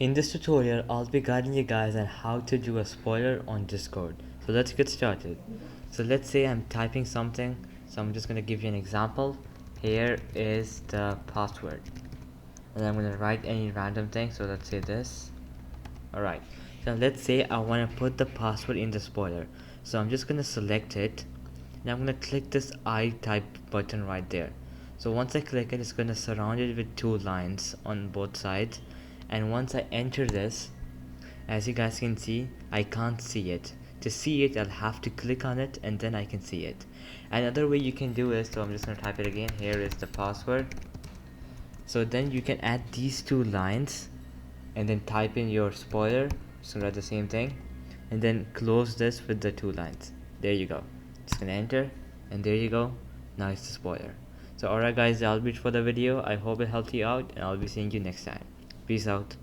In this tutorial, I'll be guiding you guys on how to do a spoiler on Discord. So let's get started. So let's say I'm typing something, so I'm just going to give you an example. Here is the password, and I'm going to write any random thing, so let's say this. Alright, so let's say I want to put the password in the spoiler. So I'm just going to select it, and I'm going to click this I type button right there. So once I click it, it's going to surround it with two lines on both sides, and once I enter this, as you guys can see, I can't see it. To see it, I'll have to click on it and then I can see it. Another way you can do is, so I'm just going to type it again. Here is the password. So then you can add these two lines and then type in your spoiler. So write the same thing and then close this with the two lines. There you go. Just gonna enter, and there you go. Now it's the spoiler. So alright guys, that'll be it for the video. I hope it helped you out, and I'll be seeing you next time. Peace out.